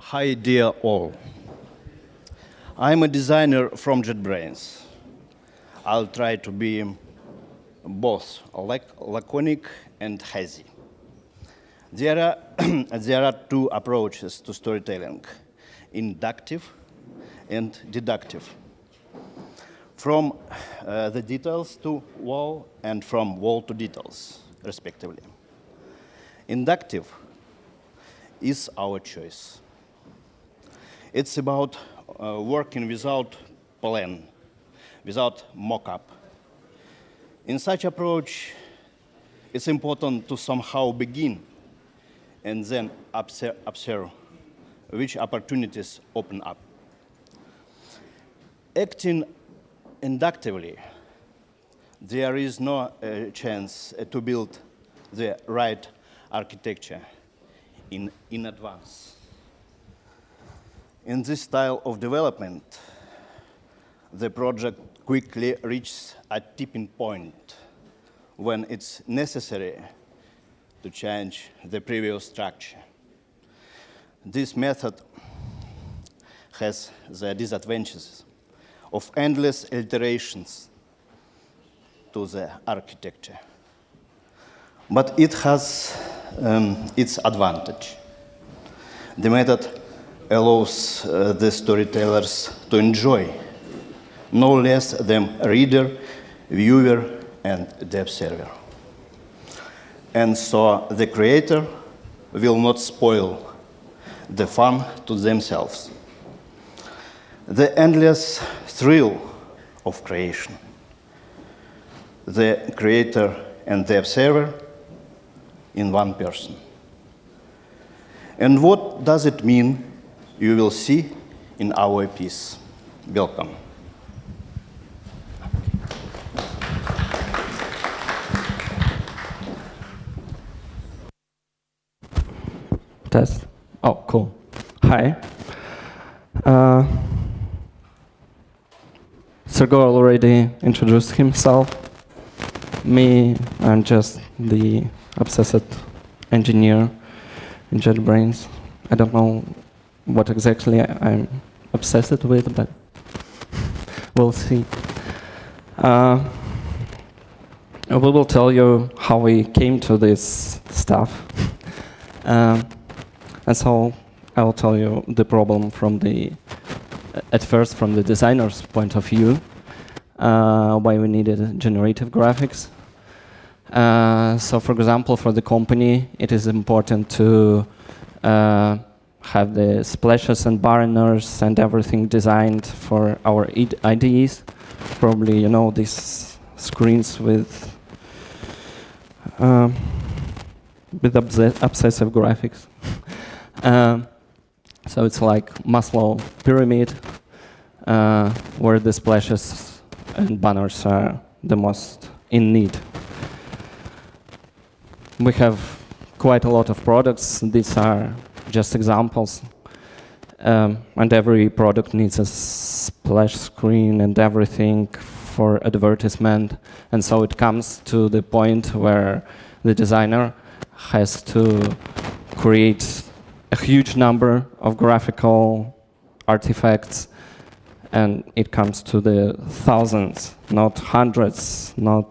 Hi, dear all. I'm a designer from JetBrains. I'll try to be both laconic and hazy. There are two approaches to storytelling, inductive and deductive. From the details to wall and from wall to details, respectively. Inductive is our choice. It's about working without plan, without mock-up. In such approach, it's important to somehow begin and then observe which opportunities open up. Acting inductively, there is no chance to build the right architecture in advance. In this style of development, the project quickly reaches a tipping point when it's necessary to change the previous structure. This method has the disadvantages of endless alterations to the architecture. But it has its advantage. The method allows the storytellers to enjoy no less than reader, viewer, and the observer. And so the creator will not spoil the fun to themselves. The endless thrill of creation. The creator and the observer in one person. And what does it mean? You will see in our piece. Welcome. Test. Oh, cool. Hi. Sergo already introduced himself. Me, I'm just the obsessed engineer in JetBrains. I don't know what exactly I'm obsessed with, but we'll see. We will tell you how we came to this stuff. And so I will tell you the problem from at first from the designer's point of view, why we needed generative graphics. So for example, for the company, it is important to have the splashes and banners and everything designed for our IDEs. Probably you know these screens with obsessive graphics. So it's like Maslow pyramid, where the splashes and banners are the most in need. We have quite a lot of products. These are just examples. And every product needs a splash screen and everything for advertisement. And so it comes to the point where the designer has to create a huge number of graphical artifacts, and it comes to the thousands, not hundreds, not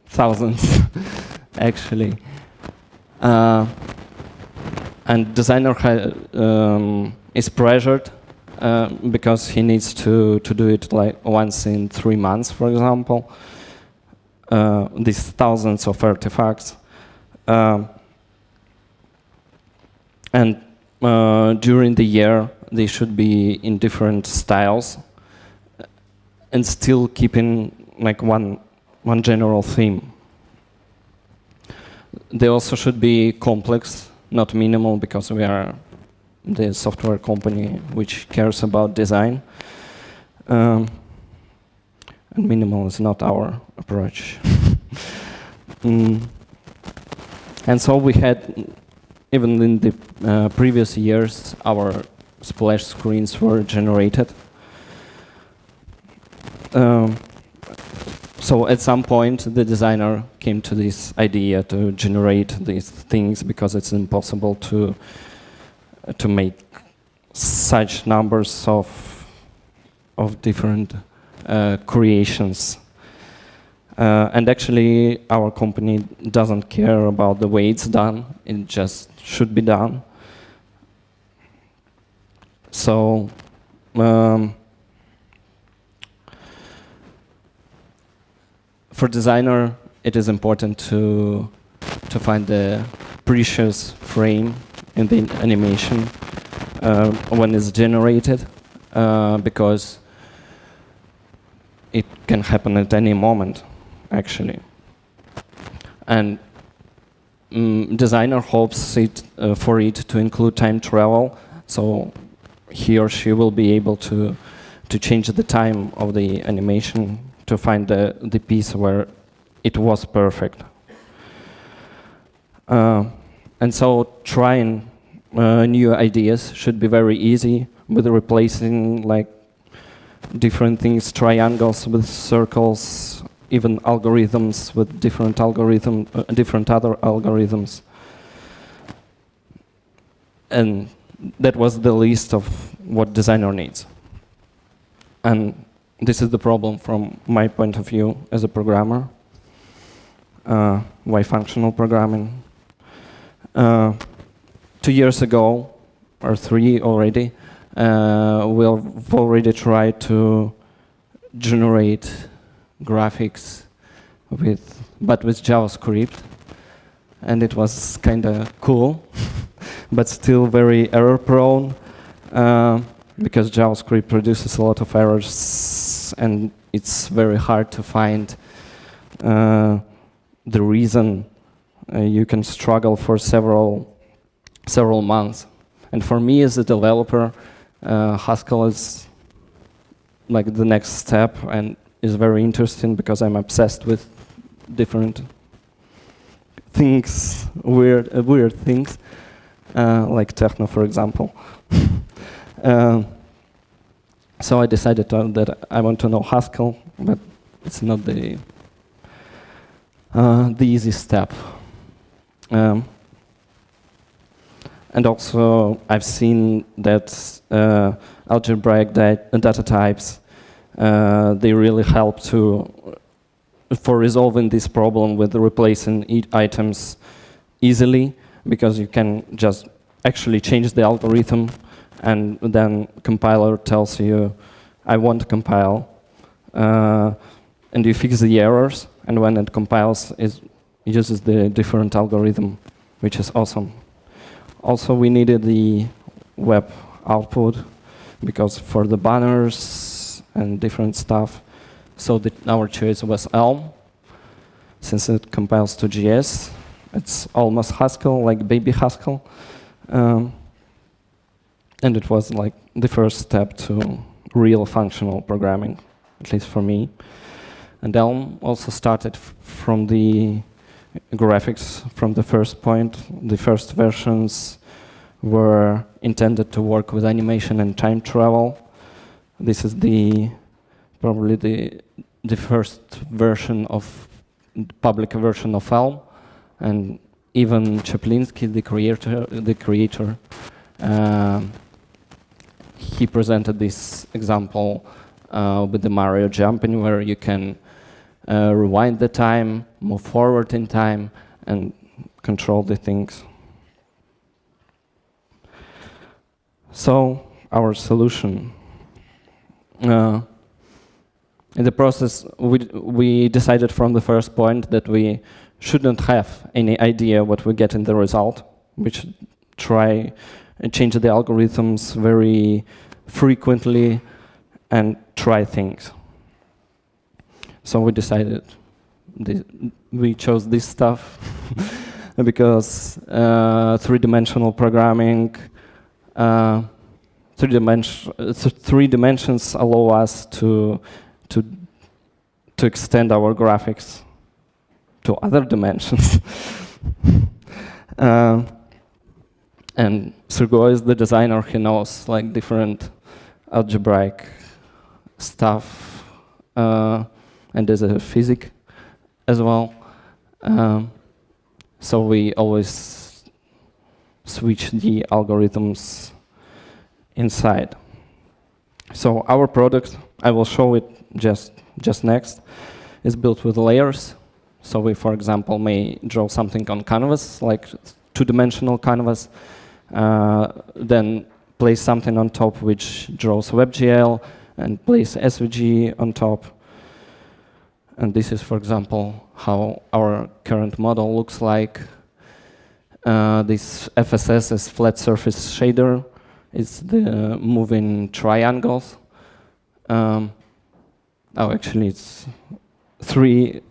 thousands, actually. And designer is pressured because he needs to do it like once in 3 months, for example. These thousands of artifacts. And during the year, they should be in different styles and still keeping like one general theme. They also should be complex, not minimal, because we are the software company which cares about design. And minimal is not our approach. And so we had, even in the previous years, our splash screens were generated. So at some point, the designer came to this idea to generate these things because it's impossible to to make such numbers of different creations. And actually, our company doesn't care about the way it's done. It just should be done. So for designer, it is important to find the precious frame in the animation when it's generated, because it can happen at any moment, actually. And designer hopes for it to include time travel, so he or she will be able to change the time of the animation to find the piece where it was perfect. And so trying new ideas should be very easy, with replacing like different things, triangles with circles, even algorithms with different other algorithms. And that was the list of what designer needs. And this is the problem from my point of view as a programmer. Why functional programming? 2 years ago, or 3 already, we've already tried to generate graphics but with JavaScript, and it was kind of cool, but still very error-prone, because JavaScript produces a lot of errors, and it's very hard to find the reason. You can struggle for several months. And for me as a developer, Haskell is like the next step and is very interesting because I'm obsessed with different things, weird things, like techno, for example. So I decided that I want to know Haskell, but it's not the easy step. And also, I've seen that algebraic data types, they really help for resolving this problem with replacing items easily, because you can just actually change the algorithm, and then compiler tells you, I want to compile, and you fix the errors, and when it compiles, it uses the different algorithm, which is awesome. Also, we needed the web output, because for the banners and different stuff, so our choice was ELM, since it compiles to JS. It's almost Haskell, like baby Haskell. And it was like the first step to real functional programming, at least for me. And ELM also started from the graphics from the first point. The first versions were intended to work with animation and time travel. This is probably the first version of public version of ELM, and even Chaplinsky, the creator, he presented this example with the Mario jumping, where you can rewind the time, move forward in time, and control the things. So our solution. In the process, we decided from the first point that we shouldn't have any idea what we get in the result. We should try and change the algorithms very frequently and try things. So we decided, we chose this stuff because three-dimensional programming, three dimensions allow us to extend our graphics to other dimensions. And S.Golovachev is the designer. He knows like different algebraic stuff, and is a physic as well. So we always switch the algorithms inside. So our product, I will show it just next, is built with layers. So we, for example, may draw something on canvas, like two-dimensional canvas, then place something on top which draws WebGL, and place SVG on top. And this is, for example, how our current model looks like. This FSS is flat surface shader. It's the moving triangles. Actually, it's three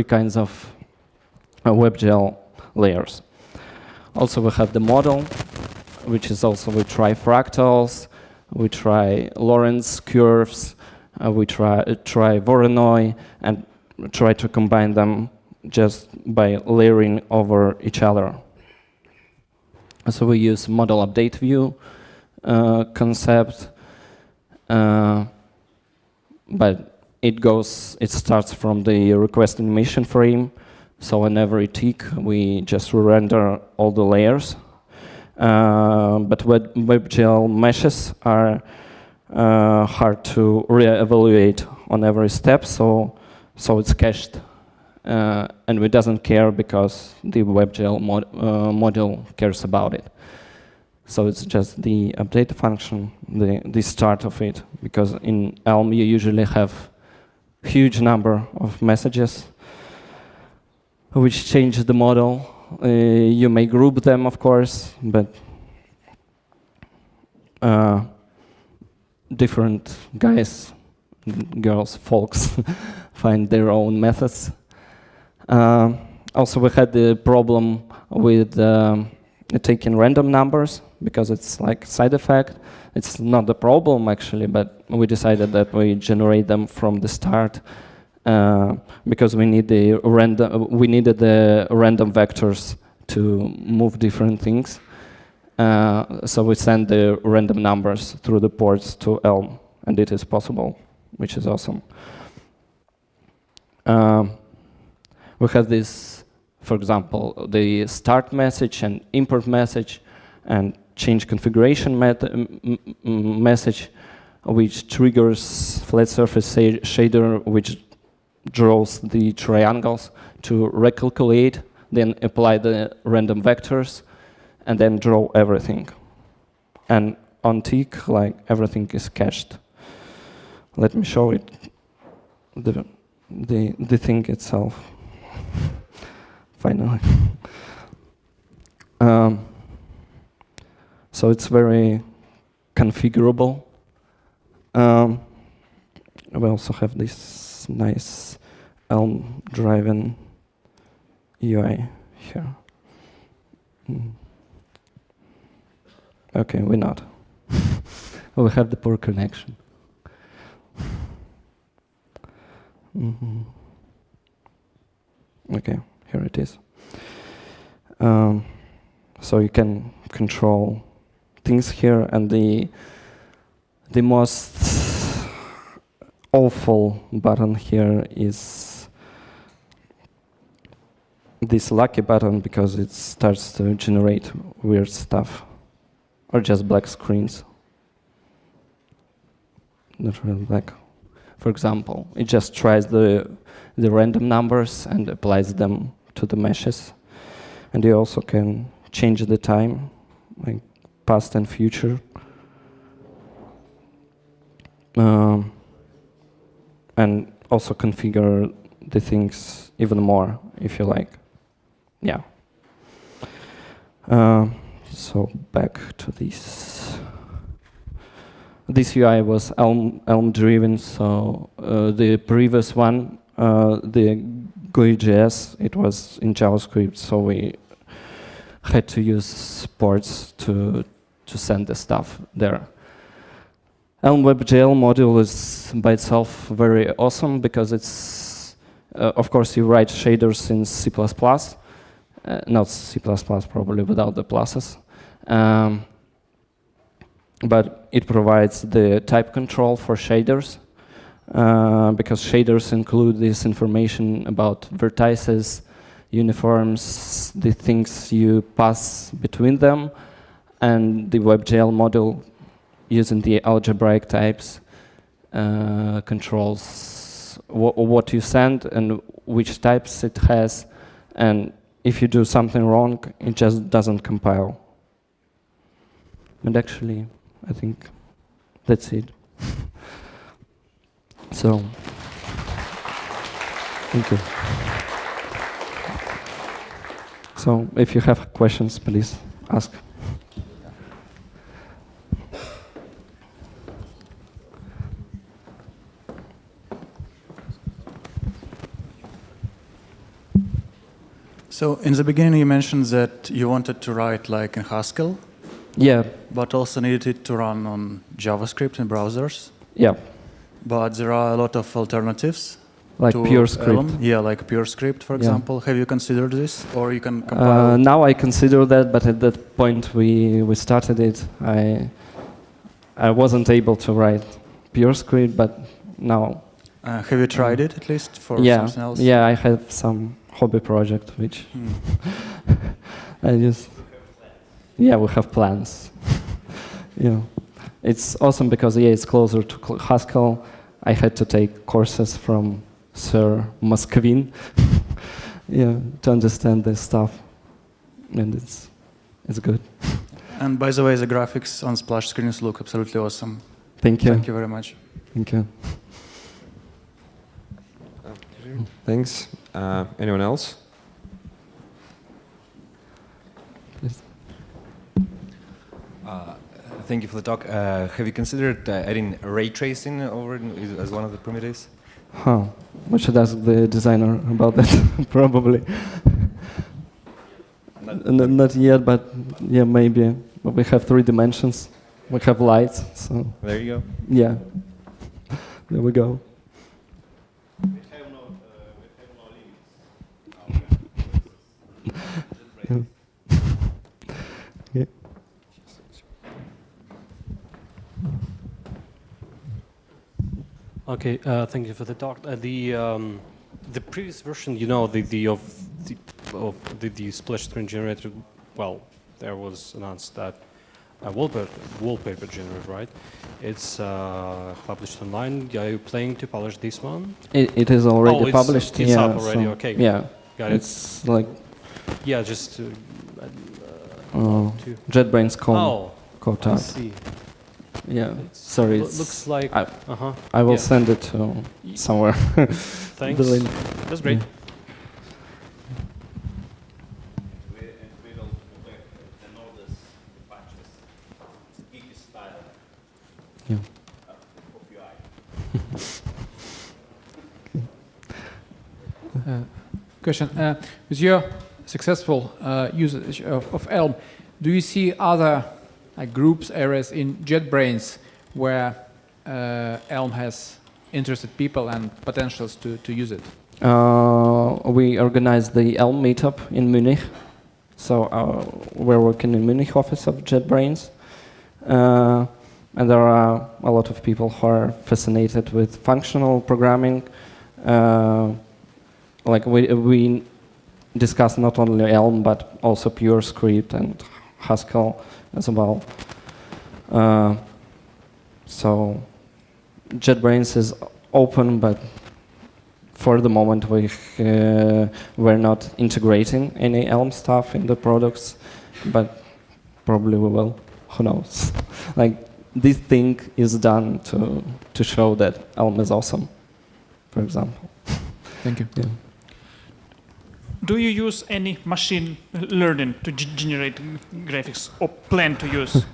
kinds of WebGL layers. Also, we have the model, which is also we try fractals, we try Lorentz curves, we try Voronoi, and try to combine them just by layering over each other. So we use model update view concept, but it starts from the request animation frame. So in every tick, we just render all the layers. But WebGL meshes are hard to re-evaluate on every step, so it's cached. And we doesn't care because the WebGL module cares about it. So it's just the update function, the start of it, because in ELM you usually have huge number of messages which change the model. You may group them, of course, but different guys, girls, folks find their own methods. Also, we had the problem with taking random numbers because it's like side effect. It's not the problem actually, but we decided that we generate them from the start because we need the we needed the random vectors to move different things. So we send the random numbers through the ports to ELM, and it is possible, which is awesome. We have this, for example, the start message and import message and change configuration message, which triggers flat surface shader, which draws the triangles to recalculate, then apply the random vectors, and then draw everything. And on tick, like everything is cached. Let me show it, the thing itself. Finally. So it's very configurable. We also have this nice ELM-driven UI here. Okay, we're not. We have the poor connection. Okay, here it is. So you can control things here, and the most awful button here is this lucky button, because it starts to generate weird stuff, or just black screens. Not really black. For example, it just tries the random numbers and applies them to the meshes. And you also can change the time, like past and future. And also configure the things even more, if you like. Yeah. So back to this. This UI was ELM driven, so the previous one, the GUI.js, it was in JavaScript, so we had to use ports to send the stuff there. ELM WebGL module is by itself very awesome because it's, of course, you write shaders in C++, not C++ probably without the pluses. But it provides the type control for shaders, because shaders include this information about vertices, uniforms the things you pass between them, and the WebGL model using the algebraic types controls what you send and which types it has, and if you do something wrong, it just doesn't compile. And actually, I think that's it. So, thank you. So, if you have questions, please ask. So in the beginning you mentioned that you wanted to write like in Haskell, Yeah, but also needed it to run on JavaScript in browsers. yeah, But there are a lot of alternatives like to pure script. ELM. Yeah, like pure script, for Yeah. example. Have you considered this, or you can compile? Now I consider that, but at that point we started it, I wasn't able to write pure script, but now. Have you tried it at least for something else? Yeah, I have some hobby project which I just. Yeah, we have plans. Yeah, it's awesome because it's closer to Haskell. I had to take courses from Sir Moscovin, to understand this stuff, and it's good. And by the way, the graphics on splash screens look absolutely awesome. Thank you. Thank you very much. Thank you. Thanks. Anyone else? Please. Thank you for the talk. Have you considered adding ray tracing over as one of the primitives? Huh. We should ask the designer about that, probably. Not yet, but yeah, maybe. But we have 3 dimensions. We have lights, so. There you go. Yeah. There we go. We have no limits. Yeah. Okay, thank you for the talk. The previous version, the splash screen generator. Well, there was announced that a wallpaper generator, right? It's published online. Are you planning to publish this one? It is already published. It's yeah, up already. so, Okay. Yeah. Got it. It's like Yeah, just. JetBrains Oh, I Kotak. see. Yeah. Sorry. It's Looks like. I will yeah. send it to somewhere. Thanks. The link. That's great. Yeah. We will back the nodes patches, geeky style Yeah. of UI. Question. With your successful usage of ELM, do you see other groups, areas in JetBrains where ELM has interested people and potentials to use it? We organized the ELM meetup in Munich. So we're working in Munich office of JetBrains. And there are a lot of people who are fascinated with functional programming. Like we discuss not only ELM, but also pure script and Haskell as well. So JetBrains is open, but for the moment we're not integrating any ELM stuff in the products, but probably we will. Who knows? Like this thing is done to show that ELM is awesome, for example. Thank you. Yeah. Do you use any machine learning to generate graphics, or plan to use?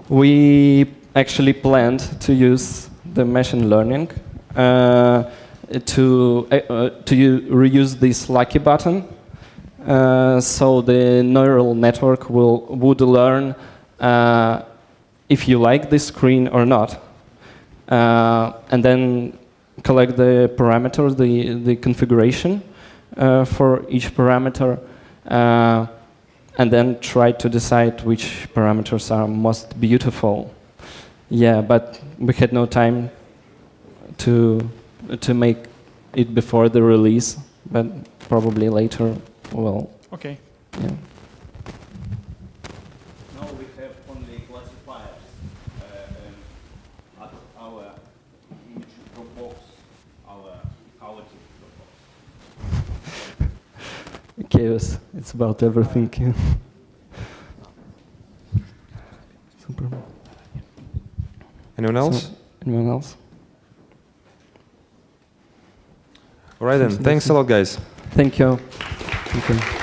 We actually planned to use the machine learning to reuse this lucky button, so the neural network would learn if you like this screen or not, and then collect the parameters, the configuration for each parameter, and then try to decide which parameters are most beautiful. Yeah, but we had no time to make it before the release, but probably later we'll, Okay. yeah. Now we have only classifiers at our image Dropbox, our chaotic Dropbox. Chaos, it's about everything. Super. Anyone else? So, anyone else? All right then. Thanks a lot, guys. Thank you. Thank you.